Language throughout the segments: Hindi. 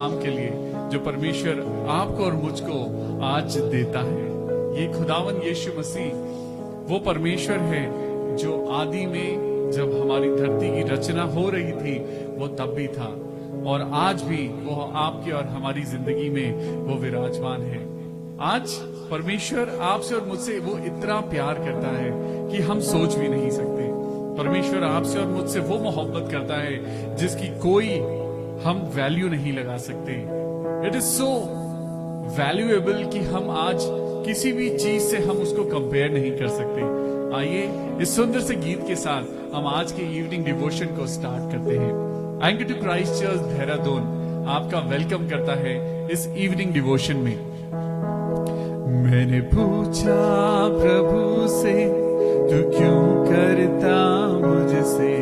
काम के लिए जो परमेश्वर आपको और मुझको आज देता है। ये खुदावन यीशु मसीह वो परमेश्वर है जो आदि में जब हमारी धरती की रचना हो रही थी वो तब भी था और आज भी वो आपकी और हमारी जिंदगी में वो विराजमान है। आज परमेश्वर आपसे और मुझसे वो इतना प्यार करता है कि हम सोच भी नहीं सकते। परमेश्वर आपसे और मुझसे वो मोहब्बत करता है जिसकी कोई हम वैल्यू नहीं लगा सकते। इट इज सो वैल्यूएबल कि हम आज किसी भी चीज से हम उसको कंपेयर नहीं कर सकते। आइए इस सुंदर से गीत के साथ हम आज के इवनिंग डिवोशन को स्टार्ट करते हैं। Anchor to Christ church Dehradun आपका वेलकम करता है इस इवनिंग डिवोशन में। मैंने पूछा प्रभु से तू क्यों करता मुझसे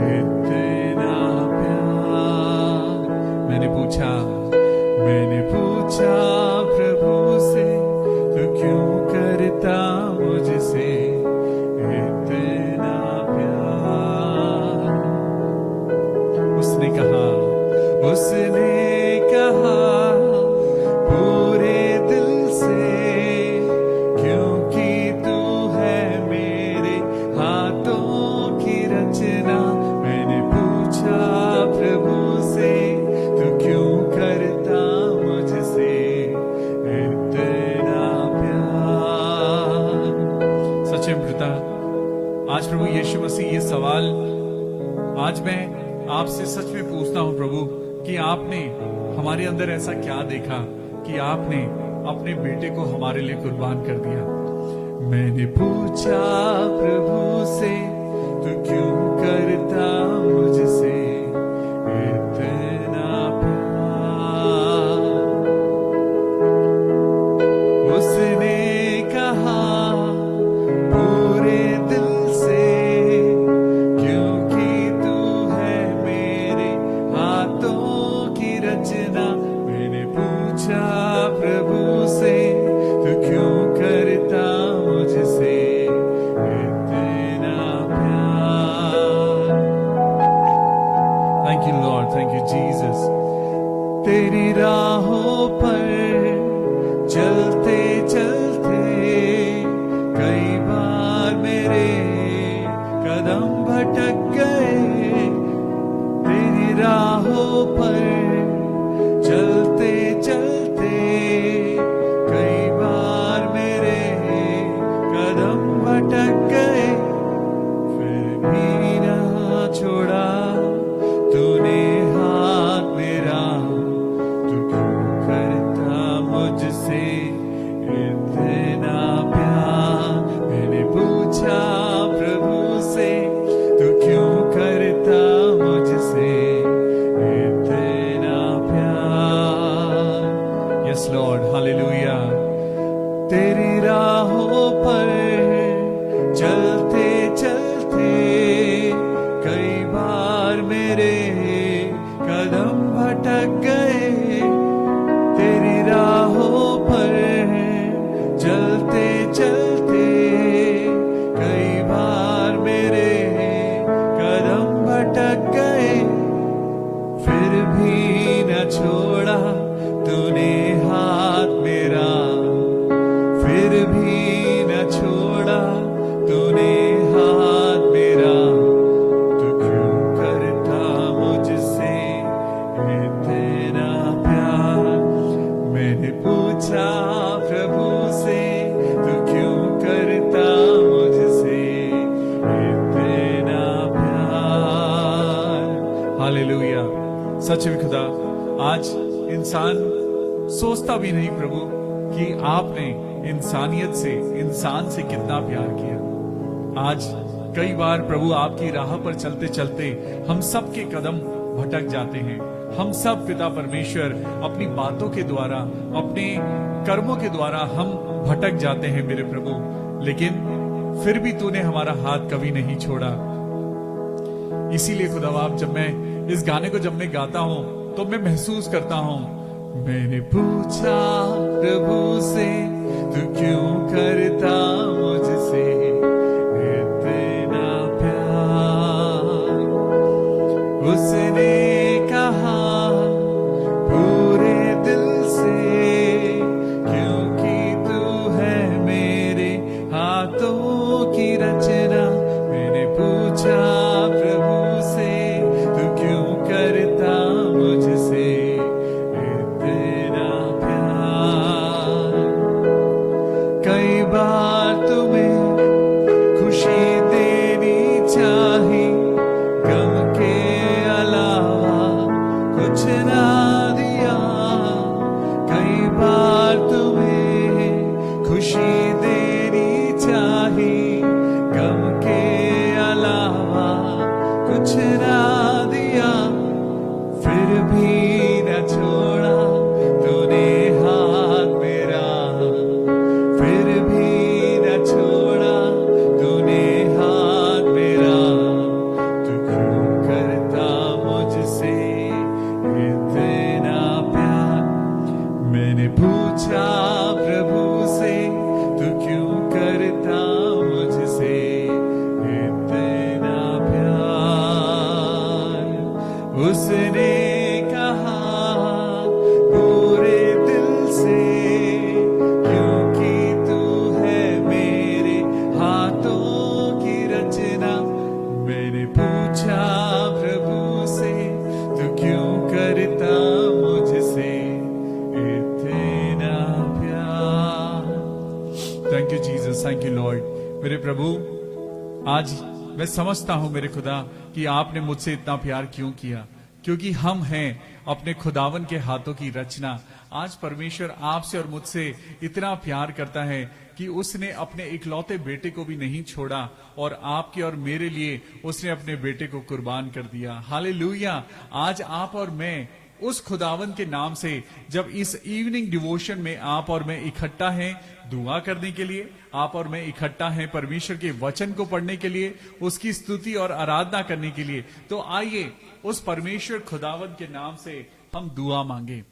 इतना प्यार। मैंने पूछा प्रभु से तू क्यों करता मुझसे इतना प्यार। उसने कहा पूरे दिल से क्योंकि तू है मेरे हाथों की रचना। मैंने पूछा प्रभु से तू क्यों करता मुझसे इतना प्यार। सच्चे पिता, आज प्रभु यीशु मसीह ये सवाल आज मैं आपसे सच में पूछता हूं प्रभु कि आपने हमारे अंदर ऐसा क्या देखा कि आपने अपने बेटे को हमारे लिए कुर्बान कर दिया। मैंने पूछा प्रभु से तू क्यों करता मुझसे इतना प्यार। उसने कहा पूरे दिल से क्योंकि तू है मेरे हाथों की रचना। मैंने पूछा प्रभु से तू क्यों करता मुझसे इतना प्यार। Thank you Lord, thank you Jesus. तेरी राहों पर चलते चलते कई बार मेरे कदम भटक गए। तेरी राहों पर चलते चलते कई बार मेरे कदम भटक गए। फिर भी ना छोड़ा तूने हाथ मेरा। तू क्यों करता मुझसे इतना प्यार। मैंने पूछा प्रभु से तू क्यों करता मुझसे इतना प्यार। Yes Lord, hallelujah. तेरी राहों पर चलते चलते कई बार मेरे कदम भटक गए। तेरी राहों पर चलते चलते कई बार मेरे कदम भटक गए। फिर भी न छोड़ा तूने हाथ मेरा। फिर भी न छोड़ा तूने हाथ मेरा। तू क्यों करता मुझसे इतना प्यार। मैंने पूछा प्रभु से तू क्यों करता मुझसे इतना प्यार। हालेलुया। सच में खुदा, आज इंसान सोचता भी नहीं प्रभु कि आपने इंसानियत से, इंसान से कितना प्यार किया। आज कई बार प्रभु आपकी राह पर चलते चलते हम सब के कदम भटक जाते हैं। हम सब पिता परमेश्वर अपनी बातों के द्वारा, अपने कर्मों के द्वारा हम भटक जाते हैं मेरे प्रभु। लेकिन फिर भी तूने हमारा हाथ कभी नहीं छोड़ा। इसीलिए खुदाबाप, जब मैं इस गाने को जब मैं गाता हूं तो मैं महसूस करता हूं, मैंने पूछा प्रभु से तू क्यों करता मुझसे इतना प्यार। उसने कहा बार तुम्हें खुशी देनी चाहिए, गम के अलावा कुछ ना दिया, फिर भी न छोड़ा तूने हाथ मेरा, फिर भी न छोड़ा तूने हाथ मेरा। तू क्यों करता मुझसे इतना प्यार? मैंने पूछा प्रभु से, तू क्यों करता मुझसे इतना प्यार? उसने कहा पूरे दिल से, क्योंकि तू है मेरे हाथों की रचना। मैंने पूछा प्रभु से, तू क्यों करता मुझसे इतना प्यार? Thank you Jesus, thank you Lord. मेरे प्रभु, आज मैं समझता हूं मेरे खुदा कि आपने मुझसे इतना प्यार क्यों किया, क्योंकि हम हैं अपने खुदावन के हाथों की रचना। आज परमेश्वर आपसे और मुझसे इतना प्यार करता है कि उसने अपने इकलौते बेटे को भी नहीं छोड़ा और आपके और मेरे लिए उसने अपने बेटे को कुर्बान कर दिया। हालेलुया। आज आप और मैं उस खुदावन के नाम से जब इस इवनिंग डिवोशन में आप और मैं इकट्ठा हैं दुआ करने के लिए, आप और मैं इकट्ठा हैं परमेश्वर के वचन को पढ़ने के लिए, उसकी स्तुति और आराधना करने के लिए, तो आइए उस परमेश्वर खुदावन के नाम से हम दुआ मांगे।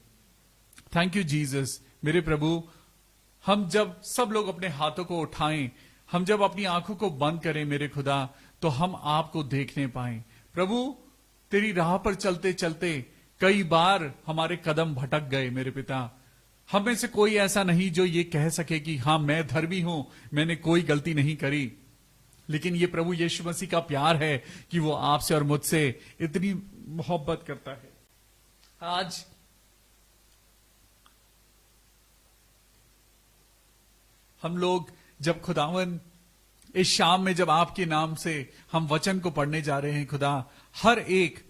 Thank you Jesus. मेरे प्रभु, हम जब सब लोग अपने हाथों को उठाएं, हम जब अपनी आंखों को बंद करें मेरे खुदा, तो हम आपको देखने पाएं। प्रभु, तेरी राह पर चलते चलते कई बार हमारे कदम भटक गए मेरे पिता। हम में से कोई ऐसा नहीं जो ये कह सके कि हाँ मैं धर्मी हूं, मैंने कोई गलती नहीं करी। लेकिन ये प्रभु यीशु मसीह का प्यार है कि वो आपसे और मुझसे इतनी मोहब्बत करता है। आज हम लोग जब खुदावन इस शाम में जब आपके नाम से हम वचन को पढ़ने जा रहे हैं खुदा, हर एक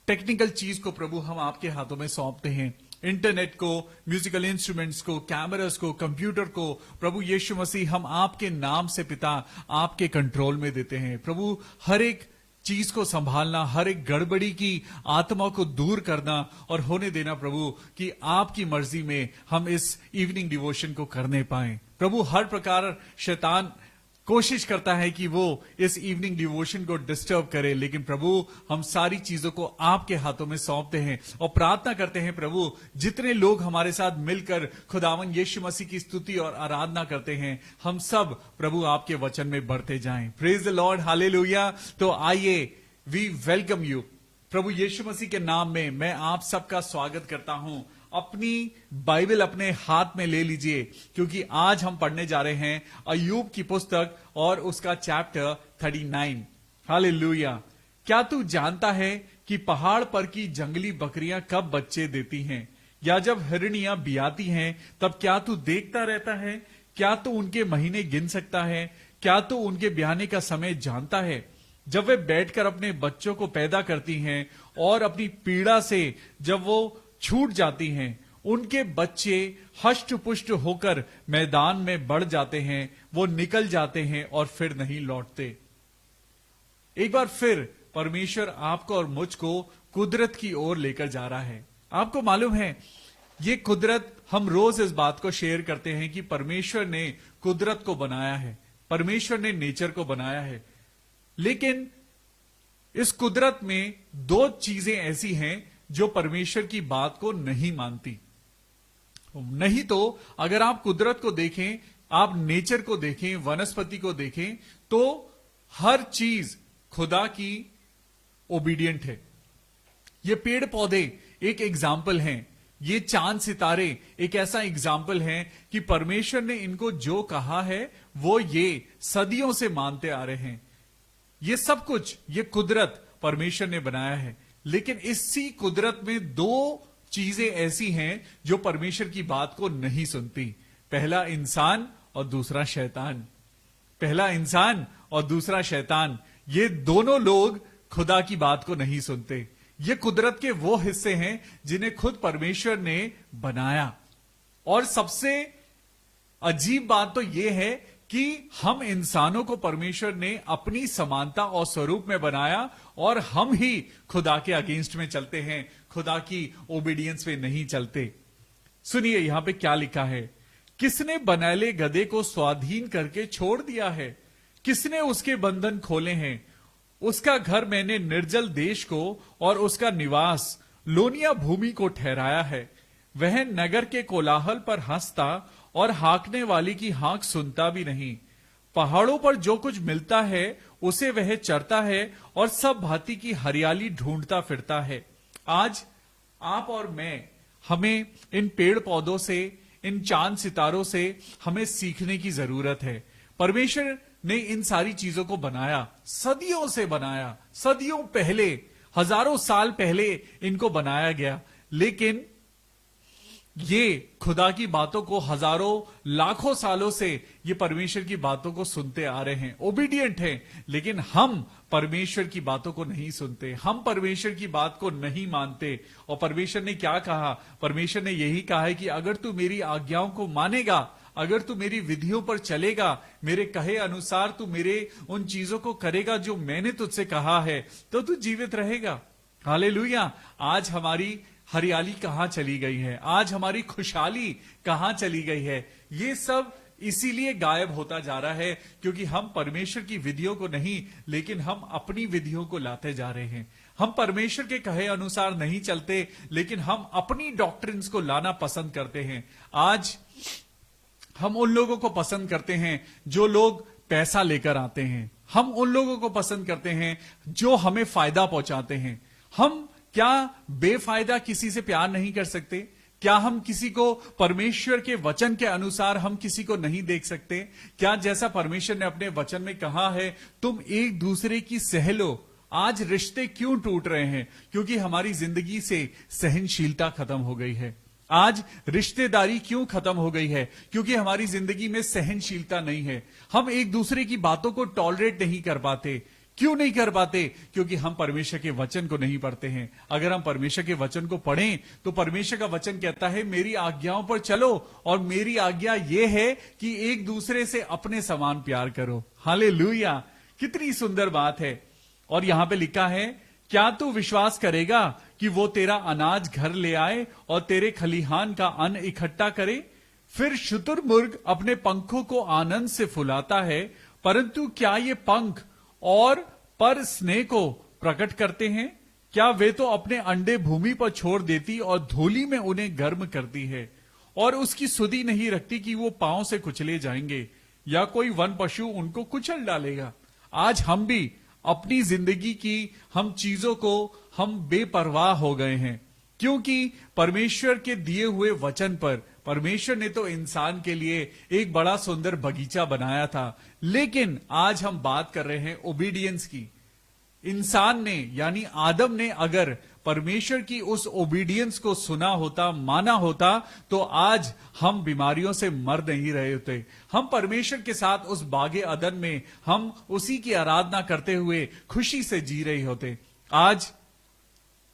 टेक्निकल चीज को प्रभु हम आपके हाथों में सौंपते हैं। इंटरनेट को, म्यूजिकल इंस्ट्रूमेंट्स को, कैमरास को, कंप्यूटर को, प्रभु यीशु मसीह हम आपके नाम से पिता आपके कंट्रोल में देते हैं। प्रभु, हर एक चीज को संभालना, हर एक गड़बड़ी की आत्मा को दूर करना और होने देना प्रभु कि आपकी मर्जी में हम इस इवनिंग डिवोशन को करने पाएं। प्रभु, हर प्रकार शैतान कोशिश करता है कि वो इस इवनिंग डिवोशन को डिस्टर्ब करे, लेकिन प्रभु हम सारी चीजों को आपके हाथों में सौंपते हैं और प्रार्थना करते हैं प्रभु जितने लोग हमारे साथ मिलकर खुदावन यीशु मसीह की स्तुति और आराधना करते हैं, हम सब प्रभु आपके वचन में बढ़ते जाएं। Praise the Lord, hallelujah. तो आइए, वी वेलकम यू। प्रभु यीशु मसीह के नाम में मैं आप सबका स्वागत करता हूं। अपनी बाइबल अपने हाथ में ले लीजिए, क्योंकि आज हम पढ़ने जा रहे हैं अय्यूब की पुस्तक और उसका चैप्टर 39। हालेलुया। क्या तू जानता है कि पहाड़ पर की जंगली बकरियां कब बच्चे देती हैं, या जब हिरनियां बियाती हैं तब क्या तू देखता रहता है? क्या तू उनके महीने गिन सकता है? क्या तू उनके ब्याने का समय जानता है? जब वे बैठकर अपने बच्चों को पैदा करती हैं और अपनी पीड़ा से जब वो छूट जाती हैं, उनके बच्चे हष्ट पुष्ट होकर मैदान में बढ़ जाते हैं, वो निकल जाते हैं और फिर नहीं लौटते। एक बार फिर परमेश्वर आपको और मुझको कुदरत की ओर लेकर जा रहा है। आपको मालूम है, ये कुदरत, हम रोज इस बात को शेयर करते हैं कि परमेश्वर ने कुदरत को बनाया है, परमेश्वर ने नेचर को बनाया है, लेकिन इस कुदरत में दो चीजें ऐसी हैं जो परमेश्वर की बात को नहीं मानती। नहीं तो अगर आप कुदरत को देखें, आप नेचर को देखें, वनस्पति को देखें, तो हर चीज खुदा की ओबीडियंट है। ये पेड़ पौधे एक एग्जाम्पल हैं, ये चांद सितारे एक ऐसा एग्जाम्पल है कि परमेश्वर ने इनको जो कहा है वो ये सदियों से मानते आ रहे हैं। ये सब कुछ, ये कुदरत परमेश्वर ने बनाया है, लेकिन इसी कुदरत में दो चीजें ऐसी हैं जो परमेश्वर की बात को नहीं सुनती। पहला इंसान और दूसरा शैतान। पहला इंसान और दूसरा शैतान, ये दोनों लोग खुदा की बात को नहीं सुनते। ये कुदरत के वो हिस्से हैं जिन्हें खुद परमेश्वर ने बनाया। और सबसे अजीब बात तो यह है कि हम इंसानों को परमेश्वर ने अपनी समानता और स्वरूप में बनाया और हम ही खुदा के अगेंस्ट में चलते हैं, खुदा की ओबीडियंस में नहीं चलते। सुनिए यहां पे क्या लिखा है, किसने बनैले गधे को स्वाधीन करके छोड़ दिया है, किसने उसके बंधन खोले हैं। उसका घर मैंने निर्जल देश को और उसका निवास लोनिया भूमि को ठहराया है। वह नगर के कोलाहल पर हंसता और हांकने वाली की हांक सुनता भी नहीं। पहाड़ों पर जो कुछ मिलता है उसे वह चरता है और सब भांति की हरियाली ढूंढता फिरता है। आज आप और मैं, हमें इन पेड़ पौधों से, इन चांद सितारों से हमें सीखने की जरूरत है। परमेश्वर ने इन सारी चीजों को बनाया, सदियों से बनाया, सदियों पहले, हजारों साल पहले इनको बनाया गया, लेकिन ये खुदा की बातों को हजारों लाखों सालों से ये परमेश्वर की बातों को सुनते आ रहे हैं, ओबीडियंट हैं, लेकिन हम परमेश्वर की बातों को नहीं सुनते, हम परमेश्वर की बात को नहीं मानते। और परमेश्वर ने क्या कहा, परमेश्वर ने यही कहा है कि अगर तू मेरी आज्ञाओं को मानेगा, अगर तू मेरी विधियों पर चलेगा, मेरे कहे अनुसार तू मेरे उन चीजों को करेगा जो मैंने तुझसे कहा है, तो तू जीवित रहेगा। हालेलुया। आज हमारी हरियाली कहां चली गई है, आज हमारी खुशहाली कहां चली गई है, ये सब इसीलिए गायब होता जा रहा है क्योंकि हम परमेश्वर की विधियों को नहीं, लेकिन हम अपनी विधियों को लाते जा रहे हैं। हम परमेश्वर के कहे अनुसार नहीं चलते, लेकिन हम अपनी डॉक्ट्रिन्स को लाना पसंद करते हैं। आज हम उन लोगों को पसंद करते हैं जो लोग पैसा लेकर आते हैं, हम उन लोगों को पसंद करते हैं जो हमें फायदा पहुंचाते हैं। हम क्या बेफायदा किसी से प्यार नहीं कर सकते? क्या हम किसी को परमेश्वर के वचन के अनुसार हम किसी को नहीं देख सकते? क्या जैसा परमेश्वर ने अपने वचन में कहा है, तुम एक दूसरे की सह लो। आज रिश्ते क्यों टूट रहे हैं? क्योंकि हमारी जिंदगी से सहनशीलता खत्म हो गई है। आज रिश्तेदारी क्यों खत्म हो गई है? क्योंकि हमारी जिंदगी में सहनशीलता नहीं है। हम एक दूसरे की बातों को टॉलरेट नहीं कर पाते। क्यों नहीं कर पाते? क्योंकि हम परमेश्वर के वचन को नहीं पढ़ते हैं। अगर हम परमेश्वर के वचन को पढ़ें तो परमेश्वर का वचन कहता है मेरी आज्ञाओं पर चलो, और मेरी आज्ञा यह है कि एक दूसरे से अपने समान प्यार करो। हालेलुया, कितनी सुंदर बात है। और यहां पे लिखा है, क्या तू विश्वास करेगा कि वो तेरा अनाज घर ले आए और तेरे खलिहान का अन्न इकट्ठा करे? फिर शुतुरमुर्ग अपने पंखों को आनंद से फुलाता है, परंतु क्या ये पंख और पर स्नेह को प्रकट करते हैं? क्या वे तो अपने अंडे भूमि पर छोड़ देती और धूली में उन्हें गर्म करती है, और उसकी सुधि नहीं रखती कि वो पांव से कुचले जाएंगे, या कोई वन पशु उनको कुचल डालेगा। आज हम भी अपनी जिंदगी की हम चीजों को हम बेपरवाह हो गए हैं, क्योंकि परमेश्वर के दिए हुए वचन पर, परमेश्वर ने तो इंसान के लिए एक बड़ा सुंदर बगीचा बनाया था, लेकिन आज हम बात कर रहे हैं ओबीडियंस की। इंसान ने यानी आदम ने अगर परमेश्वर की उस ओबीडियंस को सुना होता, माना होता, तो आज हम बीमारियों से मर नहीं रहे होते। हम परमेश्वर के साथ उस बागे अदन में हम उसी की आराधना करते हुए खुशी से जी रहे होते। आज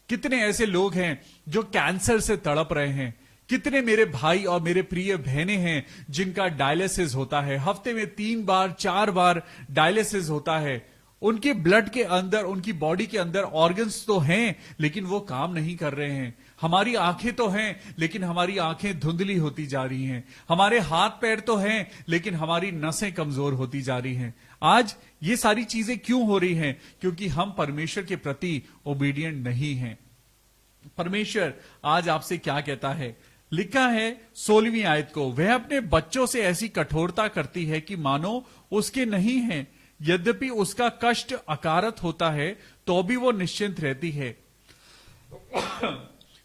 कितने ऐसे लोग हैं जो कैंसर से तड़प रहे हैं। कितने मेरे भाई और मेरे प्रिय बहनें हैं जिनका डायलिसिस होता है, हफ्ते में 3 बार 4 बार डायलिसिस होता है। उनके ब्लड के अंदर, उनकी बॉडी के अंदर ऑर्गन्स तो हैं, लेकिन वो काम नहीं कर रहे हैं। हमारी आंखें तो हैं, लेकिन हमारी आंखें धुंधली होती जा रही हैं। हमारे हाथ पैर तो हैं, लेकिन हमारी नसें कमजोर होती जा रही हैं। आज ये सारी चीजें क्यों हो रही हैं? क्योंकि हम परमेश्वर के प्रति ओबीडिएंट नहीं हैं। परमेश्वर आज आपसे क्या कहता है? लिखा है 16वीं आयत को, वह अपने बच्चों से ऐसी कठोरता करती है कि मानो उसके नहीं है, यद्यपि उसका कष्ट अकारत होता है तो भी वो निश्चिंत रहती है,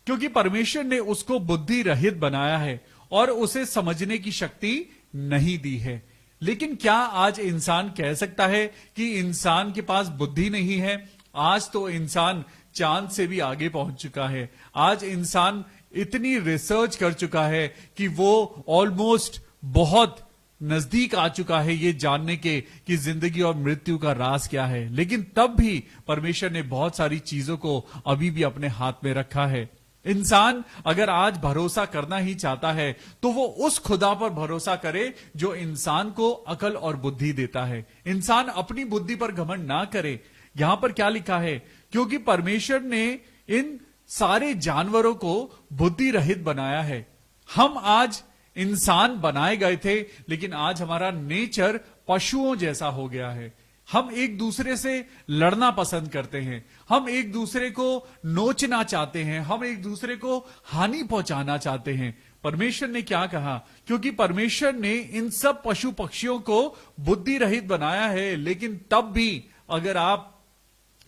क्योंकि परमेश्वर ने उसको बुद्धि रहित बनाया है और उसे समझने की शक्ति नहीं दी है। लेकिन क्या आज इंसान कह सकता है कि इंसान के पास बुद्धि नहीं है? आज तो इंसान चांद से भी आगे पहुंच चुका है। आज इंसान इतनी रिसर्च कर चुका है कि वो ऑलमोस्ट बहुत नजदीक आ चुका है ये जानने के कि जिंदगी और मृत्यु का राज क्या है। लेकिन तब भी परमेश्वर ने बहुत सारी चीजों को अभी भी अपने हाथ में रखा है। इंसान अगर आज भरोसा करना ही चाहता है तो वो उस खुदा पर भरोसा करे जो इंसान को अकल और बुद्धि देता है। इंसान अपनी बुद्धि पर घमंड ना करे। यहां पर क्या लिखा है? क्योंकि परमेश्वर ने इन सारे जानवरों को बुद्धि रहित बनाया है। हम आज इंसान बनाए गए थे, लेकिन आज हमारा नेचर पशुओं जैसा हो गया है। हम एक दूसरे से लड़ना पसंद करते हैं, हम एक दूसरे को नोचना चाहते हैं, हम एक दूसरे को हानि पहुंचाना चाहते हैं। परमेश्वर ने क्या कहा? क्योंकि परमेश्वर ने इन सब पशु पक्षियों को बुद्धि रहित बनाया है, लेकिन तब भी अगर आप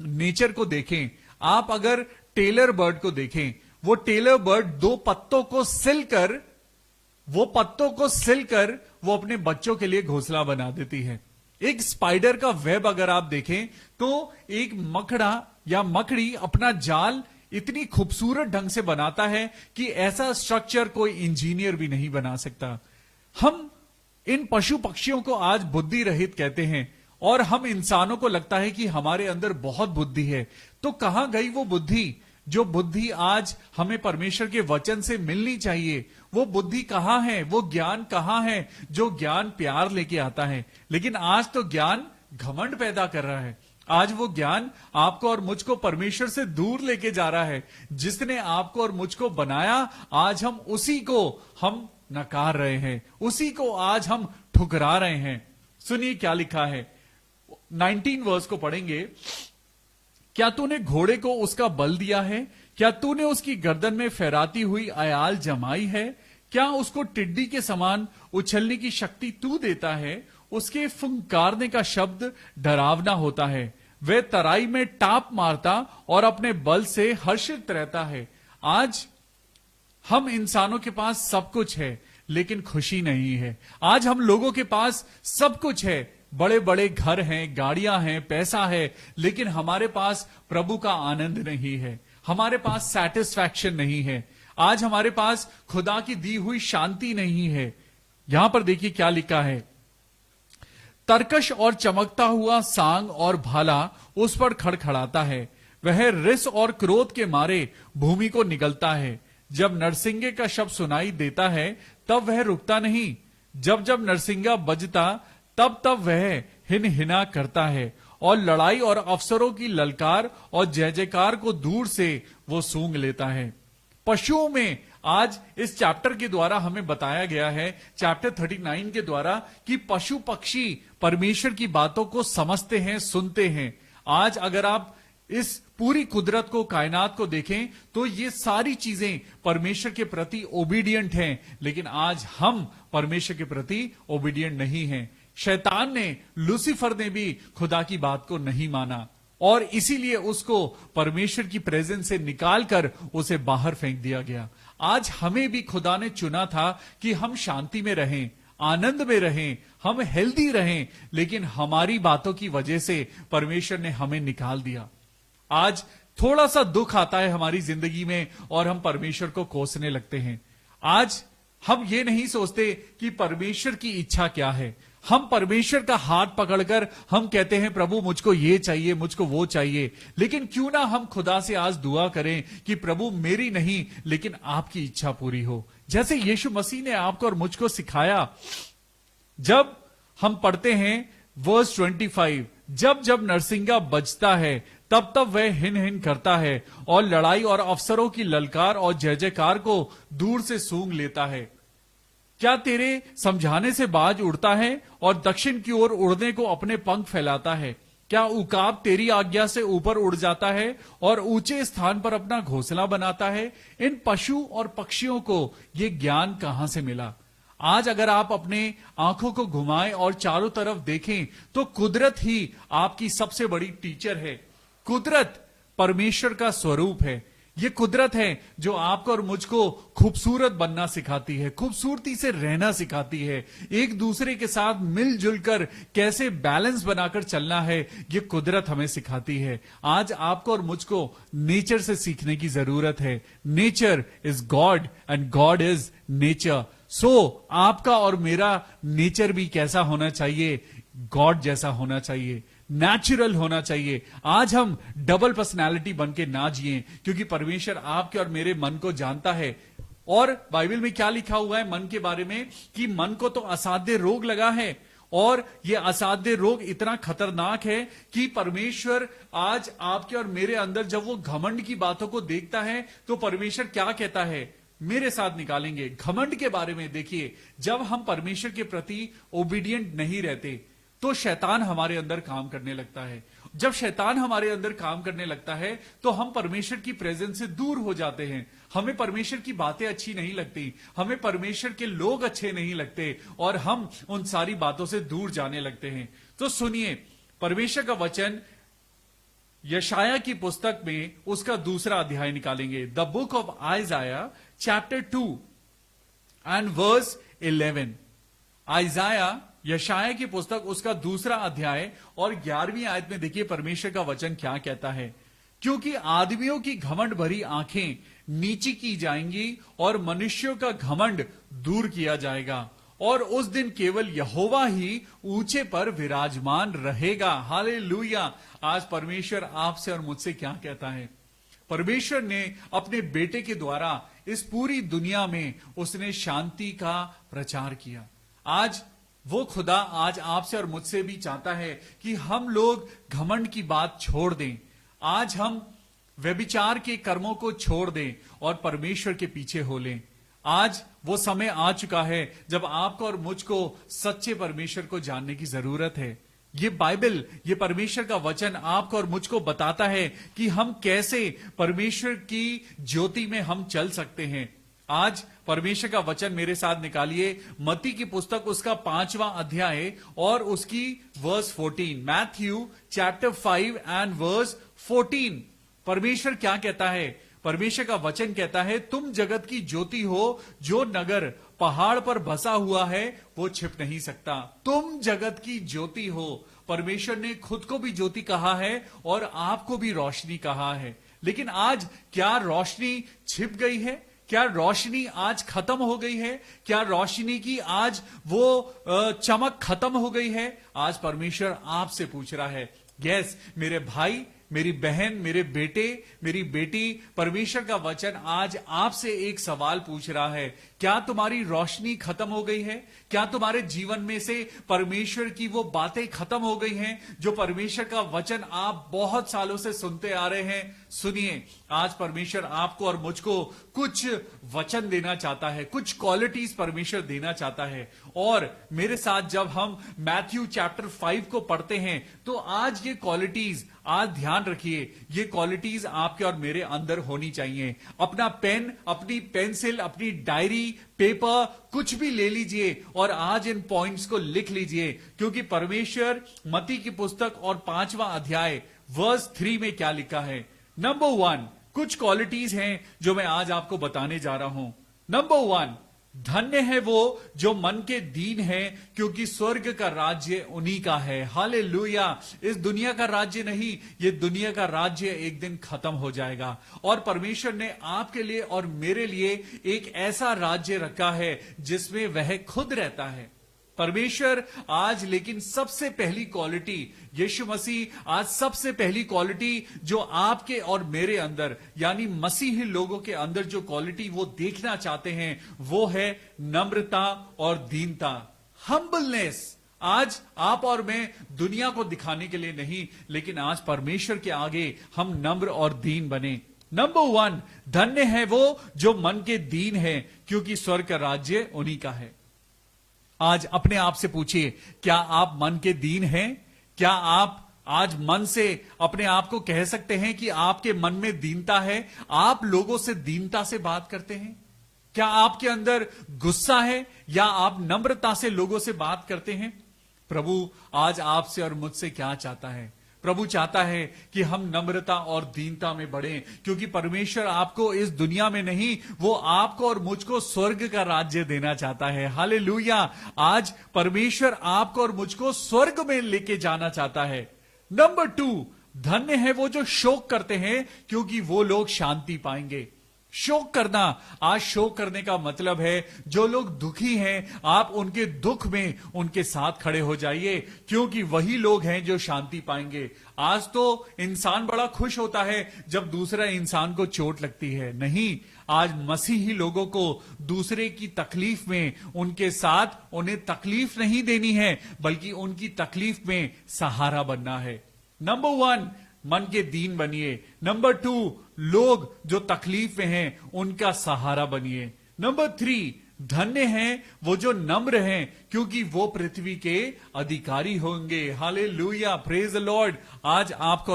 नेचर को देखें, आप अगर टेलर बर्ड को देखें, वो टेलर बर्ड दो पत्तों को सिलकर वो अपने बच्चों के लिए घोंसला बना देती है। एक स्पाइडर का वेब अगर आप देखें तो एक मकड़ा या मकड़ी अपना जाल इतनी खूबसूरत ढंग से बनाता है कि ऐसा स्ट्रक्चर कोई इंजीनियर भी नहीं बना सकता। हम इन पशु पक्षियों को आज बुद्धि रहित कहते हैं और हम इंसानों को लगता है कि हमारे अंदर बहुत बुद्धि है। तो कहां गई वो बुद्धि? जो बुद्धि आज हमें परमेश्वर के वचन से मिलनी चाहिए, वो बुद्धि कहां है? वो ज्ञान कहां है जो ज्ञान प्यार लेके आता है? लेकिन आज तो ज्ञान घमंड पैदा कर रहा है। आज वो ज्ञान आपको और मुझको परमेश्वर से दूर लेके जा रहा है। जिसने आपको और मुझको बनाया, आज हम उसी को हम नकार रहे हैं, उसी को आज हम ठुकरा रहे हैं। सुनिए क्या लिखा है, 19 वर्स को पढ़ेंगे। क्या तूने घोड़े को उसका बल दिया है? क्या तूने उसकी गर्दन में फहराती हुई अयाल जमाई है? क्या उसको टिड्डी के समान उछलने की शक्ति तू देता है? उसके फुंकारने का शब्द डरावना होता है। वह तराई में टाप मारता और अपने बल से हर्षित रहता है। आज हम इंसानों के पास सब कुछ है, लेकिन खुशी नहीं है। आज हम लोगों के पास सब कुछ है, बड़े बड़े घर हैं, गाड़ियां हैं, पैसा है, लेकिन हमारे पास प्रभु का आनंद नहीं है, हमारे पास सैटिस्फैक्शन नहीं है। आज हमारे पास खुदा की दी हुई शांति नहीं है। यहां पर देखिए क्या लिखा है, तरकश और चमकता हुआ सांग और भाला उस पर खड़खड़ाता है। वह रिस और क्रोध के मारे भूमि को निगलता है। जब नरसिंगे का शब्द सुनाई देता है तब वह रुकता नहीं। जब जब नरसिंगा बजता तब तब वह हिन हिना करता है और लड़ाई और अफसरों की ललकार और जय जयकार को दूर से वो सूंघ लेता है। पशुओं में आज इस चैप्टर के द्वारा हमें बताया गया है, चैप्टर 39 के द्वारा, कि पशु पक्षी परमेश्वर की बातों को समझते हैं, सुनते हैं। आज अगर आप इस पूरी कुदरत को, कायनात को देखें तो ये सारी चीजें परमेश्वर के प्रति ओबीडियंट हैं, लेकिन आज हम परमेश्वर के प्रति ओबीडियंट नहीं हैं। शैतान ने, लूसीफर ने भी खुदा की बात को नहीं माना और इसीलिए उसको परमेश्वर की प्रेजेंस से निकालकर उसे बाहर फेंक दिया गया। आज हमें भी खुदा ने चुना था कि हम शांति में रहें, आनंद में रहें, हम हेल्दी रहें, लेकिन हमारी बातों की वजह से परमेश्वर ने हमें निकाल दिया। आज थोड़ा सा दुख आता है हमारी जिंदगी में और हम परमेश्वर को कोसने लगते हैं। आज हम ये नहीं सोचते कि परमेश्वर की इच्छा क्या है। हम परमेश्वर का हाथ पकड़कर हम कहते हैं, प्रभु मुझको ये चाहिए, मुझको वो चाहिए। लेकिन क्यों ना हम खुदा से आज दुआ करें कि प्रभु मेरी नहीं लेकिन आपकी इच्छा पूरी हो। जैसे यीशु मसीह ने आपको और मुझको सिखाया। जब हम पढ़ते हैं वर्स 25, जब जब नरसिंगा बजता है तब तब वह हिन हिन करता है और लड़ाई और अफसरों की ललकार और जय जयकार को दूर से सूंघ लेता है। क्या तेरे समझाने से बाज उड़ता है और दक्षिण की ओर उड़ने को अपने पंख फैलाता है? क्या उकाब तेरी आज्ञा से ऊपर उड़ जाता है और ऊंचे स्थान पर अपना घोंसला बनाता है? इन पशु और पक्षियों को ये ज्ञान कहां से मिला? आज अगर आप अपने आंखों को घुमाएं और चारों तरफ देखें तो कुदरत ही आपकी सबसे बड़ी टीचर है। कुदरत परमेश्वर का स्वरूप है। ये कुदरत है जो आपको और मुझको खूबसूरत बनना सिखाती है, खूबसूरती से रहना सिखाती है, एक दूसरे के साथ मिलजुल कर कैसे बैलेंस बनाकर चलना है, ये कुदरत हमें सिखाती है। आज आपको और मुझको नेचर से सीखने की जरूरत है। Nature is God and God is nature. So आपका और मेरा नेचर भी कैसा होना चाहिए? गॉड जैसा होना चाहिए। नेचुरल होना चाहिए। आज हम डबल पर्सनालिटी बन के ना जिए, क्योंकि परमेश्वर आपके और मेरे मन को जानता है। और बाइबल में क्या लिखा हुआ है मन के बारे में, कि मन को तो असाध्य रोग लगा है, और यह असाध्य रोग इतना खतरनाक है कि परमेश्वर आज आपके और मेरे अंदर जब वो घमंड की बातों को देखता है तो परमेश्वर क्या कहता है, मेरे साथ निकालेंगे घमंड के बारे में। देखिए, जब हम परमेश्वर के प्रति ओबीडिएंट नहीं रहते तो शैतान हमारे अंदर काम करने लगता है। जब शैतान हमारे अंदर काम करने लगता है तो हम परमेश्वर की प्रेजेंस से दूर हो जाते हैं। हमें परमेश्वर की बातें अच्छी नहीं लगती, हमें परमेश्वर के लोग अच्छे नहीं लगते, और हम उन सारी बातों से दूर जाने लगते हैं। तो सुनिए, परमेश्वर का वचन यशाया की पुस्तक में उसका 2 अध्याय निकालेंगे। The book of Isaiah chapter 2 and verse 11। Isaiah यशाया की पुस्तक उसका 2 अध्याय और 11वीं आयत में देखिए परमेश्वर का वचन क्या कहता है। क्योंकि आदमियों की घमंड भरी आंखें नीची की जाएंगी और मनुष्यों का घमंड दूर किया जाएगा, और उस दिन केवल यहोवा ही ऊंचे पर विराजमान रहेगा। हालेलुया। आज परमेश्वर आपसे और मुझसे क्या कहता है? परमेश्वर ने अपने बेटे के द्वारा इस पूरी दुनिया में उसने शांति का प्रचार किया। आज वो खुदा आज आपसे और मुझसे भी चाहता है कि हम लोग घमंड की बात छोड़ दें। आज हम व्यभिचार के कर्मों को छोड़ दें और परमेश्वर के पीछे हो लें। आज वो समय आ चुका है जब आपको और मुझको सच्चे परमेश्वर को जानने की जरूरत है। ये बाइबल, ये परमेश्वर का वचन आपको और मुझको बताता है कि हम कैसे परमेश्वर की ज्योति में हम चल सकते हैं। आज परमेश्वर का वचन मेरे साथ निकालिए, मत्ती की पुस्तक उसका 5वां अध्याय और उसकी verse 14। Matthew chapter 5 and verse 14। परमेश्वर क्या कहता है? परमेश्वर का वचन कहता है, तुम जगत की ज्योति हो, जो नगर पहाड़ पर बसा हुआ है वो छिप नहीं सकता। तुम जगत की ज्योति हो। परमेश्वर ने खुद को भी ज्योति कहा है और आपको भी रोशनी कहा है। लेकिन आज क्या रोशनी छिप गई है? क्या रोशनी आज खत्म हो गई है? क्या रोशनी की आज वो चमक खत्म हो गई है? आज परमेश्वर आपसे पूछ रहा है। यस मेरे भाई, मेरी बहन, मेरे बेटे, मेरी बेटी, परमेश्वर का वचन आज आपसे एक सवाल पूछ रहा है। क्या तुम्हारी रोशनी खत्म हो गई है? क्या तुम्हारे जीवन में से परमेश्वर की वो बातें खत्म हो गई हैं जो परमेश्वर का वचन आप बहुत सालों से सुनते आ रहे हैं? सुनिए, आज परमेश्वर आपको और मुझको कुछ वचन देना चाहता है, कुछ क्वालिटीज परमेश्वर देना चाहता है। और मेरे साथ जब हम मैथ्यू चैप्टर 5 को पढ़ते हैं तो आज ये क्वालिटीज, आज ध्यान रखिए, ये क्वालिटीज आपके और मेरे अंदर होनी चाहिए। अपना पेन, अपनी पेंसिल, अपनी डायरी, पेपर, कुछ भी ले लीजिए और आज इन पॉइंट्स को लिख लीजिए, क्योंकि परमेश्वर मत्ती की पुस्तक और 5वां अध्याय वर्स 3 में क्या लिखा है। नंबर 1, कुछ क्वालिटीज हैं जो मैं आज आपको बताने जा रहा हूं। नंबर 1, धन्य है वो जो मन के दीन है, क्योंकि स्वर्ग का राज्य उन्हीं का है। हालेलुया। इस दुनिया का राज्य नहीं, ये दुनिया का राज्य एक दिन खत्म हो जाएगा, और परमेश्वर ने आपके लिए और मेरे लिए एक ऐसा राज्य रखा है जिसमें वह खुद रहता है। परमेश्वर आज लेकिन सबसे पहली क्वालिटी, यीशु मसीह आज सबसे पहली क्वालिटी जो आपके और मेरे अंदर यानी मसीही लोगों के अंदर जो क्वालिटी वो देखना चाहते हैं वो है नम्रता और दीनता, हम्बलनेस। आज आप और मैं दुनिया को दिखाने के लिए नहीं, लेकिन आज परमेश्वर के आगे हम नम्र और दीन बने। नंबर 1, धन्य है वो जो मन के दीन है, क्योंकि स्वर्ग का राज्य उन्हीं का है। आज अपने आप से पूछिए, क्या आप मन के दीन हैं? क्या आप आज मन से अपने आप को कह सकते हैं कि आपके मन में दीनता है? आप लोगों से दीनता से बात करते हैं? क्या आपके अंदर गुस्सा है या आप नम्रता से लोगों से बात करते हैं? प्रभु आज आपसे और मुझसे क्या चाहता है? प्रभु चाहता है कि हम नम्रता और दीनता में बढ़ें, क्योंकि परमेश्वर आपको इस दुनिया में नहीं, वो आपको और मुझको स्वर्ग का राज्य देना चाहता है। हालेलुया। आज परमेश्वर आपको और मुझको स्वर्ग में लेके जाना चाहता है। नंबर 2, धन्य है वो जो शोक करते हैं, क्योंकि वो लोग शांति पाएंगे। शोक करना, आज शोक करने का मतलब है जो लोग दुखी हैं आप उनके दुख में उनके साथ खड़े हो जाइए, क्योंकि वही लोग हैं जो शांति पाएंगे। आज तो इंसान बड़ा खुश होता है जब दूसरा इंसान को चोट लगती है, नहीं, आज मसीही लोगों को दूसरे की तकलीफ में उनके साथ उन्हें तकलीफ नहीं देनी है, बल्कि उनकी तकलीफ में सहारा बनना है। नंबर 1, मन के दीन बनिए। नंबर 2, लोग जो तकलीफ में हैं उनका सहारा बनिए। नंबर 3, धन्य हैं वो जो नम्र हैं, क्योंकि वो पृथ्वी के अधिकारी होंगे। Hallelujah, praise the Lord. आज आपको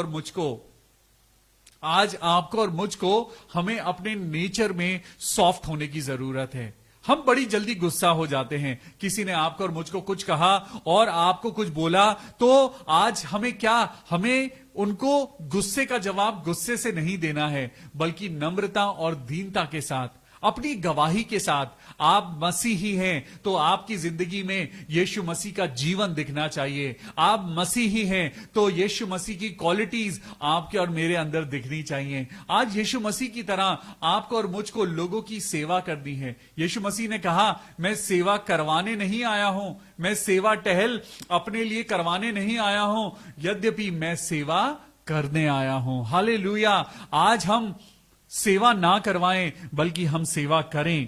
और मुझको हमें अपने नेचर में सॉफ्ट होने की जरूरत है। हम बड़ी जल्दी गुस्सा हो जाते हैं। किसी ने आपको और मुझको कुछ कहा और आपको कुछ बोला, तो आज हमें उनको गुस्से का जवाब गुस्से से नहीं देना है, बल्कि नम्रता और दीनता के साथ, अपनी गवाही के साथ। आप मसीही हैं तो आपकी जिंदगी में यीशु मसीह का जीवन दिखना चाहिए। आप मसीही हैं तो यीशु मसीह की क्वालिटीज आपके और मेरे अंदर दिखनी चाहिए। आज यीशु मसीह की तरह आपको और मुझको लोगों की सेवा करनी है। यीशु मसीह ने कहा, मैं सेवा करवाने नहीं आया हूं, मैं सेवा टहल अपने लिए करवाने नहीं आया हूं, यद्यपि मैं सेवा करने आया हूं। हालेलुया। आज हम सेवा ना करवाएं, बल्कि हम सेवा करें।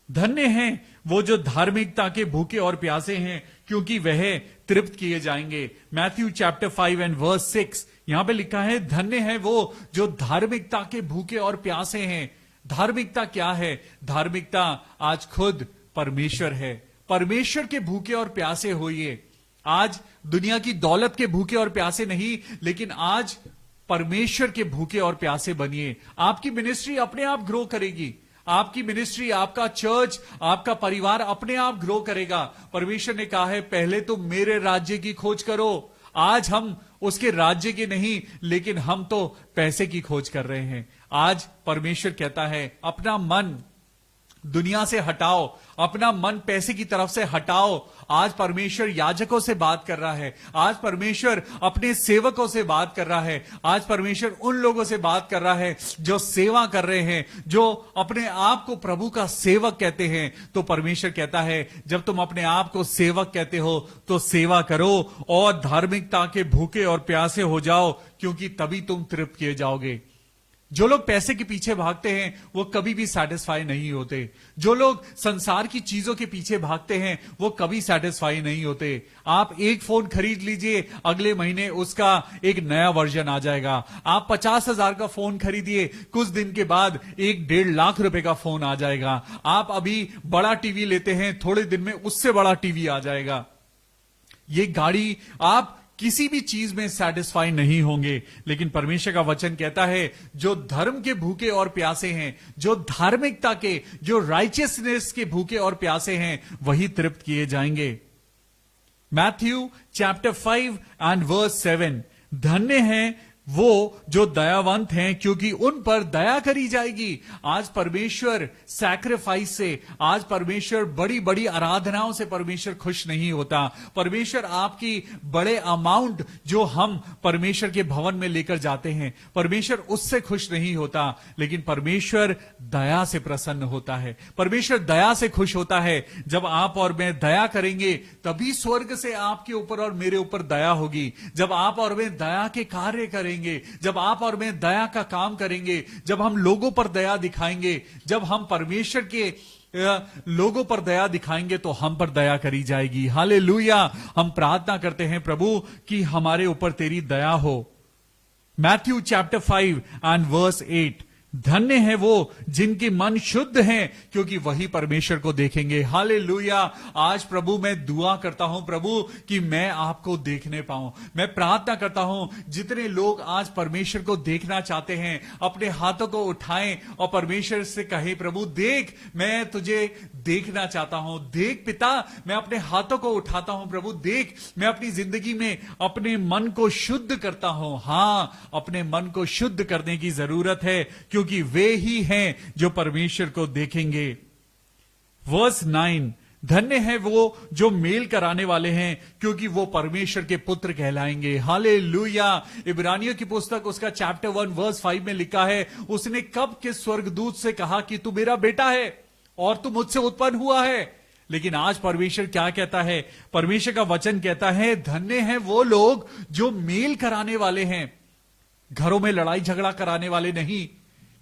धन्य हैं वो जो धार्मिकता के भूखे और प्यासे हैं, क्योंकि वह तृप्त किए जाएंगे। मैथ्यू चैप्टर 5 एंड वर्स 6 यहां पे लिखा है, धन्य है वो जो धार्मिकता के भूखे और प्यासे हैं। धार्मिकता क्या है? धार्मिकता आज खुद परमेश्वर है। परमेश्वर के भूखे और प्यासे होइए। आज दुनिया की दौलत के भूखे और प्यासे नहीं, लेकिन आज परमेश्वर के भूखे और प्यासे बनिए। आपकी मिनिस्ट्री अपने आप ग्रो करेगी। आपकी मिनिस्ट्री, आपका चर्च, आपका परिवार अपने आप ग्रो करेगा। परमेश्वर ने कहा है, पहले तो मेरे राज्य की खोज करो। आज हम उसके राज्य के नहीं, लेकिन हम तो पैसे की खोज कर रहे हैं। आज परमेश्वर कहता है, अपना मन दुनिया से हटाओ, अपना मन पैसे की तरफ से हटाओ। आज परमेश्वर याजकों से बात कर रहा है। आज परमेश्वर अपने सेवकों से बात कर रहा है। आज परमेश्वर उन लोगों से बात कर रहा है जो सेवा कर रहे हैं, जो अपने आप को प्रभु का सेवक कहते हैं। तो परमेश्वर कहता है, जब तुम अपने आप को सेवक कहते हो तो सेवा करो और धार्मिकता के भूखे और प्यासे हो जाओ, क्योंकि तभी तुम तृप्त किए जाओगे। जो लोग पैसे के पीछे भागते हैं वो कभी भी सेटिस्फाई नहीं होते। जो लोग संसार की चीजों के पीछे भागते हैं वो कभी सेटिस्फाई नहीं होते। आप एक फोन खरीद लीजिए, अगले महीने उसका एक नया वर्जन आ जाएगा। आप 50,000 का फोन खरीदिए, कुछ दिन के बाद 1-1.5 लाख रुपए का फोन आ जाएगा। आप अभी बड़ा टीवी लेते हैं, थोड़े दिन में उससे बड़ा टीवी आ जाएगा। ये गाड़ी, आप किसी भी चीज में सेटिस्फाई नहीं होंगे। लेकिन परमेश्वर का वचन कहता है, जो धर्म के भूखे और प्यासे हैं, जो धार्मिकता के, जो राइचियसनेस के भूखे और प्यासे हैं, वही तृप्त किए जाएंगे। मैथ्यू चैप्टर 5 एंड वर्स 7, धन्य हैं वो जो दयावंत हैं, क्योंकि उन पर दया करी जाएगी। आज परमेश्वर सैक्रिफाइस से, आज परमेश्वर बड़ी बड़ी आराधनाओं से परमेश्वर खुश नहीं होता। परमेश्वर आपकी बड़े अमाउंट जो हम परमेश्वर के भवन में लेकर जाते हैं, परमेश्वर उससे खुश नहीं होता। लेकिन परमेश्वर दया से प्रसन्न होता है। परमेश्वर दया से खुश होता है। जब आप और मैं दया करेंगे, तभी स्वर्ग से आपके ऊपर और मेरे ऊपर दया होगी। जब आप और मैं दया के कार्य करेंगे, जब आप और मैं दया का काम करेंगे, जब हम लोगों पर दया दिखाएंगे, जब हम परमेश्वर के लोगों पर दया दिखाएंगे, तो हम पर दया करी जाएगी। हालेलुया। हम प्रार्थना करते हैं प्रभु कि हमारे ऊपर तेरी दया हो। मैथ्यू चैप्टर 5 एंड वर्स 8, धन्य है वो जिनके मन शुद्ध हैं, क्योंकि वही परमेश्वर को देखेंगे। हालेलुया। आज प्रभु मैं दुआ करता हूं प्रभु कि मैं आपको देखने पाऊं। मैं प्रार्थना करता हूं, जितने लोग आज परमेश्वर को देखना चाहते हैं, अपने हाथों को उठाएं और परमेश्वर से कहें, प्रभु देख, मैं तुझे देखना चाहता हूं। देख पिता, मैं अपने हाथों को उठाता हूं। प्रभु देख, मैं अपनी जिंदगी में अपने मन को शुद्ध करता हूं। हां, अपने मन को शुद्ध करने की जरूरत है, क्योंकि वे ही हैं जो परमेश्वर को देखेंगे। वर्स 9, धन्य है वो जो मेल कराने वाले हैं, क्योंकि वो परमेश्वर के पुत्र कहलाएंगे। हालेलुया। इब्रानियों की पुस्तक उसका चैप्टर 1 वर्स 5 में लिखा है, उसने कब के स्वर्गदूत से कहा कि तू मेरा बेटा है और तू मुझसे उत्पन्न हुआ है। लेकिन आज परमेश्वर क्या कहता है? परमेश्वर का वचन कहता है, धन्य है वो लोग जो मेल कराने वाले हैं। घरों में लड़ाई झगड़ा कराने वाले नहीं,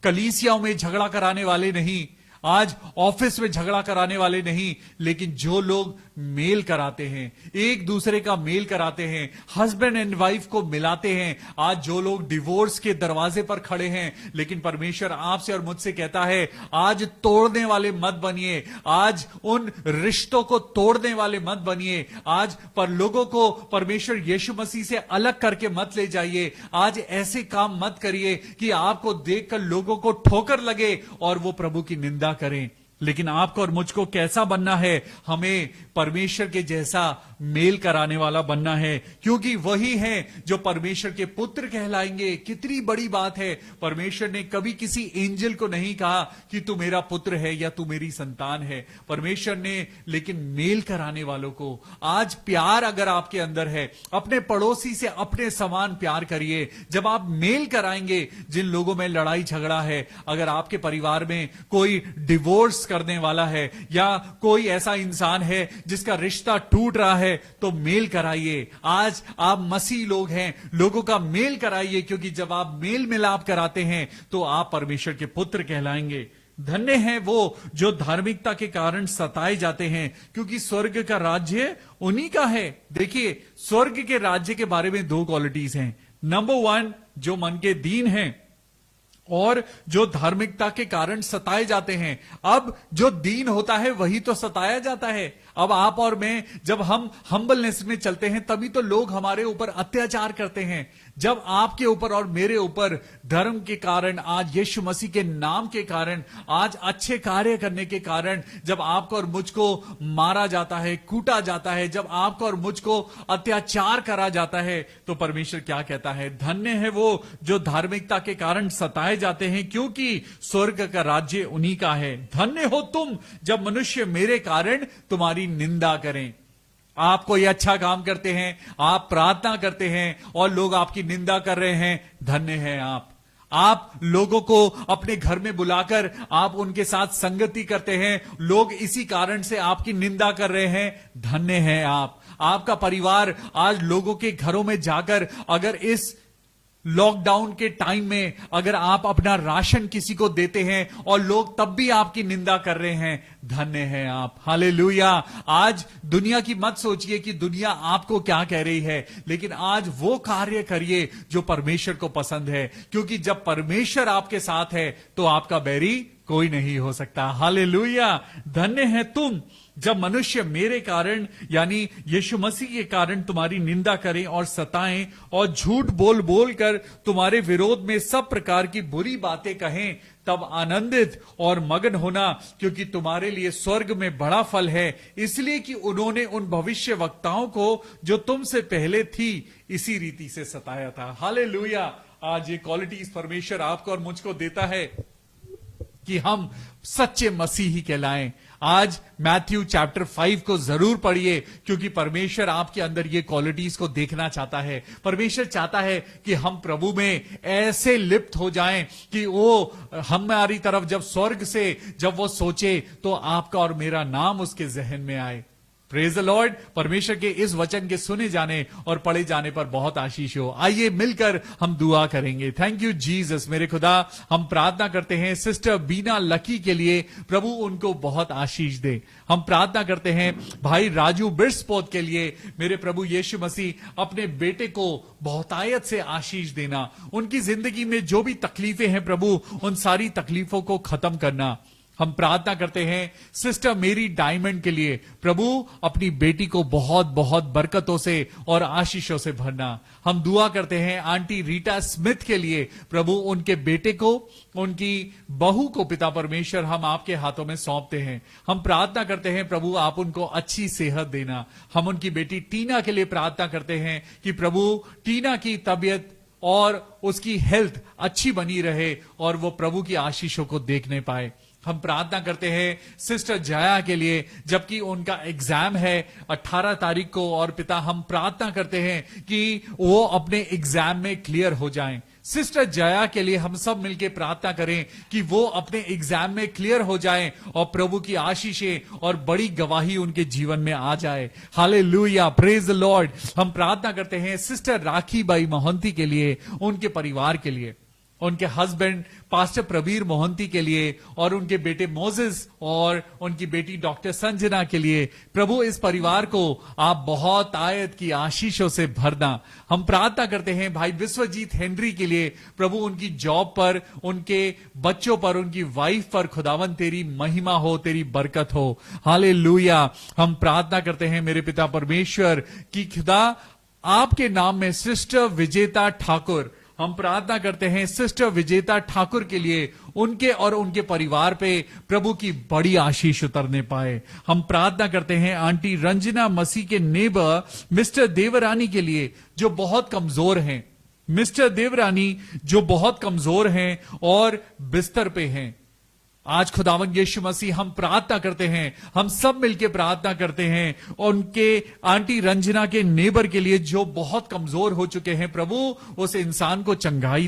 कलीसियाओं में झगड़ा कराने वाले नहीं, आज ऑफिस में झगड़ा कराने वाले नहीं, लेकिन जो लोग मेल कराते हैं, एक दूसरे का मेल कराते हैं, हस्बैंड एंड वाइफ को मिलाते हैं। आज जो लोग डिवोर्स के दरवाजे पर खड़े हैं, लेकिन परमेश्वर आपसे और मुझसे कहता है, आज तोड़ने वाले मत बनिए, आज उन रिश्तों को तोड़ने वाले मत बनिए, आज पर लोगों को परमेश्वर यीशु मसीह से अलग करके मत ले जाइए। आज ऐसे काम मत करिए कि आपको देखकर लोगों को ठोकर लगे और वो प्रभु की निंदा करें। लेकिन आपको और मुझको कैसा बनना है? हमें परमेश्वर के जैसा मेल कराने वाला बनना है, क्योंकि वही है जो परमेश्वर के पुत्र कहलाएंगे। कितनी बड़ी बात है। परमेश्वर ने कभी किसी एंजल को नहीं कहा कि तू मेरा पुत्र है या तू मेरी संतान है। परमेश्वर ने लेकिन मेल कराने वालों को, आज प्यार अगर आपके अंदर है, अपने पड़ोसी से अपने समान प्यार करिए। जब आप मेल कराएंगे, जिन लोगों में लड़ाई झगड़ा है, अगर आपके परिवार में कोई डिवोर्स करने वाला है या कोई ऐसा इंसान है जिसका रिश्ता टूट रहा है, तो मेल कराइए। आज आप मसीह लोग हैं, लोगों का मेल कराइए, क्योंकि जब आप मेल मिलाप कराते हैं तो आप परमेश्वर के पुत्र कहलाएंगे। धन्य है वो जो धार्मिकता के कारण सताए जाते हैं, क्योंकि स्वर्ग का राज्य उन्हीं का है। देखिए, स्वर्ग के राज्य के बारे में 2 क्वालिटीज हैं। नंबर 1, जो मन के दीन हैं और जो धार्मिकता के कारण सताए जाते हैं। अब जो दीन होता है वही तो सताया जाता है। अब आप और मैं जब हम हम्बलनेस में चलते हैं, तभी तो लोग हमारे ऊपर अत्याचार करते हैं। जब आपके ऊपर और मेरे ऊपर धर्म के कारण, आज यीशु मसीह के नाम के कारण, आज अच्छे कार्य करने के कारण, जब आपको और मुझको मारा जाता है, कूटा जाता है, जब आपको और मुझको अत्याचार करा जाता है, तो परमेश्वर क्या कहता है? धन्य है वो जो धार्मिकता के कारण सताए जाते हैं, क्योंकि स्वर्ग का राज्य उन्हीं का है। धन्य हो तुम जब मनुष्य मेरे कारण तुम्हारी निंदा करें। आप कोई अच्छा काम करते हैं, आप प्रार्थना करते हैं और लोग आपकी निंदा कर रहे हैं, धन्य है आप लोगों को अपने घर में बुलाकर आप उनके साथ संगति करते हैं, लोग इसी कारण से आपकी निंदा कर रहे हैं, धन्य है आपका परिवार आज लोगों के घरों में जाकर, अगर इस लॉकडाउन के टाइम में अगर आप अपना राशन किसी को देते हैं और लोग तब भी आपकी निंदा कर रहे हैं, धन्य है आप। हालेलुया। आज दुनिया की मत सोचिए कि दुनिया आपको क्या कह रही है, लेकिन आज वो कार्य करिए जो परमेश्वर को पसंद है, क्योंकि जब परमेश्वर आपके साथ है तो आपका बैरी कोई नहीं हो सकता। हालेलुया। धन्य है तुम जब मनुष्य मेरे कारण, यानी यीशु मसीह के कारण तुम्हारी निंदा करें और सताएं और झूठ बोल बोल कर तुम्हारे विरोध में सब प्रकार की बुरी बातें कहें, तब आनंदित और मगन होना, क्योंकि तुम्हारे लिए स्वर्ग में बड़ा फल है, इसलिए कि उन्होंने उन भविष्य वक्ताओं को जो तुमसे पहले थी इसी रीति से सताया था। हालेलुया। आज ये क्वालिटीज परमेश्वर आपको और मुझको देता है कि हम सच्चे मसीही कहलाएं। आज मैथ्यू चैप्टर 5 को जरूर पढ़िए, क्योंकि परमेश्वर आपके अंदर ये क्वालिटीज को देखना चाहता है। परमेश्वर चाहता है कि हम प्रभु में ऐसे लिप्त हो जाएं कि वो हमारी तरफ जब स्वर्ग से जब वो सोचे तो आपका और मेरा नाम उसके जहन में आए। Praise the Lord. परमेश्वर के इस वचन के सुने जाने और पढ़े जाने पर बहुत आशीष हो। आइए मिलकर हम दुआ करेंगे। Thank you Jesus. मेरे खुदा, हम प्रार्थना करते हैं सिस्टर बीना लकी के लिए, प्रभु उनको बहुत आशीष दे। हम प्रार्थना करते हैं भाई राजू बिर्सपोत के लिए, मेरे प्रभु यीशु मसीह अपने बेटे को बहुतायत से आशीष देना। उनकी जिंदगी में जो भी तकलीफें हैं प्रभु, उन सारी तकलीफों को खत्म करना। हम प्रार्थना करते हैं सिस्टर मेरी डायमंड के लिए, प्रभु अपनी बेटी को बहुत बहुत बरकतों से और आशीषों से भरना। हम दुआ करते हैं आंटी रीटा स्मिथ के लिए, प्रभु उनके बेटे को, उनकी बहू को पिता परमेश्वर हम आपके हाथों में सौंपते हैं। हम प्रार्थना करते हैं प्रभु आप उनको अच्छी सेहत देना। हम उनकी बेटी टीना के लिए प्रार्थना करते हैं कि प्रभु टीना की तबीयत और उसकी हेल्थ अच्छी बनी रहे और वो प्रभु की आशीषों को देखने पाए। हम प्रार्थना करते हैं सिस्टर जया के लिए, जबकि उनका एग्जाम है 18 तारीख को, और पिता हम प्रार्थना करते हैं कि वो अपने एग्जाम में क्लियर हो जाएं। सिस्टर जया के लिए हम सब मिलकर प्रार्थना करें कि वो अपने एग्जाम में क्लियर हो जाएं और प्रभु की आशीषें और बड़ी गवाही उनके जीवन में आ जाए। Hallelujah, praise the Lord. हम प्रार्थना करते हैं सिस्टर राखी बाई मोहंती के लिए, उनके परिवार के लिए, उनके हस्बैंड पास्टर प्रवीर मोहंती के लिए, और उनके बेटे मोजेस और उनकी बेटी डॉक्टर संजना के लिए। प्रभु इस परिवार को आप बहुत आयत की आशीषों से भरना। हम प्रार्थना करते हैं भाई विश्वजीत हेनरी के लिए, प्रभु उनकी जॉब पर, उनके बच्चों पर, उनकी वाइफ पर खुदावन तेरी महिमा हो, तेरी बरकत हो। हालेलुया। हम प्रार्थना करते हैं मेरे पिता परमेश्वर कि खुदा आपके नाम में सिस्टर विजेता ठाकुर, हम प्रार्थना करते हैं सिस्टर विजेता ठाकुर के लिए, उनके और उनके परिवार पे प्रभु की बड़ी आशीष उतरने पाए। हम प्रार्थना करते हैं आंटी रंजना मसीह के नेबर मिस्टर देवरानी के लिए, जो बहुत कमजोर हैं, मिस्टर देवरानी जो बहुत कमजोर हैं और बिस्तर पे हैं। आज खुदावन यीशु मसीह हम प्रार्थना करते हैं, हम सब मिलकर प्रार्थना करते हैं उनके आंटी रंजना के नेबर के लिए जो बहुत कमजोर हो चुके हैं। प्रभु उस इंसान को चंगाई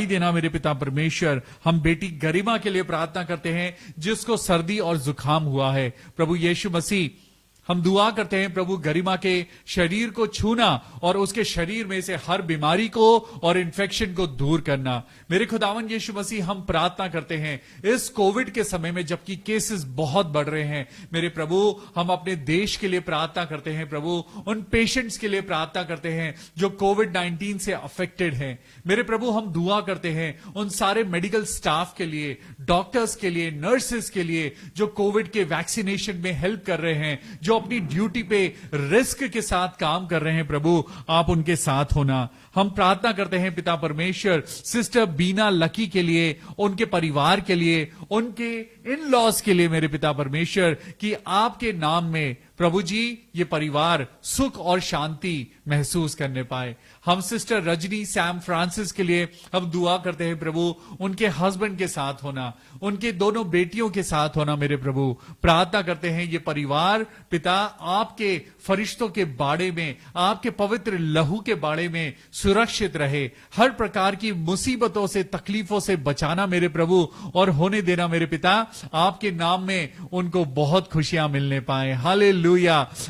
देना मेरे पिता परमेश्वर। हम बेटी गरिमा के लिए प्रार्थना करते हैं जिसको सर्दी और जुकाम हुआ है। प्रभु यीशु मसीह हम दुआ करते हैं प्रभु गरिमा के शरीर को छूना और उसके शरीर में से हर बीमारी को और इन्फेक्शन को दूर करना। मेरे खुदावन यीशु मसीह हम प्रार्थना करते हैं इस कोविड के समय में, जबकि केसेस बहुत बढ़ रहे हैं, मेरे प्रभु हम अपने देश के लिए प्रार्थना करते हैं। प्रभु उन पेशेंट्स के लिए प्रार्थना करते हैं जो कोविड-19 से अफेक्टेड हैं। मेरे प्रभु हम दुआ करते हैं उन सारे मेडिकल स्टाफ के लिए, डॉक्टर्स के लिए, नर्सेस के लिए जो कोविड के वैक्सीनेशन में हेल्प कर रहे हैं, जो अपनी ड्यूटी पे रिस्क के साथ काम कर रहे हैं। प्रभु आप उनके साथ होना। हम प्रार्थना करते हैं पिता परमेश्वर सिस्टर बीना लकी के लिए, उनके परिवार के लिए, उनके इन लॉज के लिए मेरे पिता परमेश्वर, कि आपके नाम में प्रभु जी ये परिवार सुख और शांति महसूस करने पाए। हम सिस्टर रजनी सैम फ्रांसिस के लिए हम दुआ करते हैं प्रभु, उनके हस्बैंड के साथ होना, उनके दोनों बेटियों के साथ होना। मेरे प्रभु प्रार्थना करते हैं ये परिवार पिता आपके फरिश्तों के बाड़े में, आपके पवित्र लहू के बाड़े में सुरक्षित रहे। हर प्रकार की मुसीबतों से, तकलीफों से बचाना मेरे प्रभु, और होने देना मेरे पिता, आपके नाम में उनको बहुत खुशियां मिलने पाए। हालेलुया।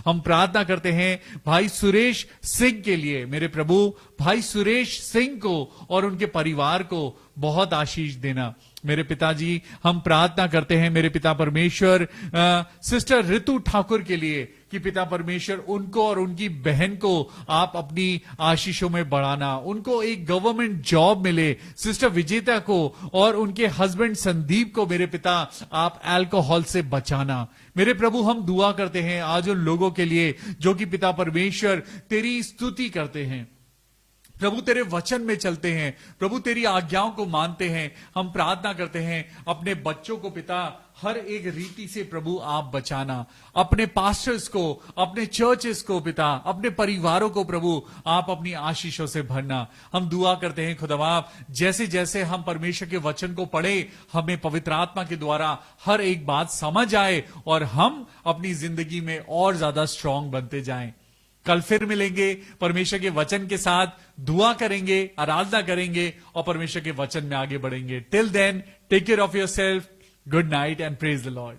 हम प्रार्थना करते हैं भाई सुरेश सिंह के लिए मेरे प्रभु, भाई सुरेश सिंह को और उनके परिवार को बहुत आशीष देना। मेरे पिताजी हम प्रार्थना करते हैं मेरे पिता परमेश्वर सिस्टर ऋतु ठाकुर के लिए, कि पिता परमेश्वर उनको और उनकी बहन को आप अपनी आशीषों में बढ़ाना, उनको एक गवर्नमेंट जॉब मिले। सिस्टर विजेता को और उनके हस्बैंड संदीप को मेरे पिता आप अल्कोहल से बचाना। मेरे प्रभु हम दुआ करते हैं आज उन लोगों के लिए जो कि पिता परमेश्वर तेरी स्तुति करते हैं, प्रभु तेरे वचन में चलते हैं, प्रभु तेरी आज्ञाओं को मानते हैं। हम प्रार्थना करते हैं अपने बच्चों को पिता हर एक रीति से प्रभु आप बचाना, अपने पास्टर्स को, अपने चर्चेस को पिता, अपने परिवारों को प्रभु आप अपनी आशीषों से भरना। हम दुआ करते हैं खुदावंद, जैसे जैसे हम परमेश्वर के वचन को पढ़े, हमें पवित्र आत्मा के द्वारा हर एक बात समझ आए और हम अपनी जिंदगी में और ज्यादा स्ट्रांग बनते जाएं। कल फिर मिलेंगे परमेश्वर के वचन के साथ, दुआ करेंगे, आराधना करेंगे और परमेश्वर के वचन में आगे बढ़ेंगे। Till then take care of yourself, good night and praise the Lord.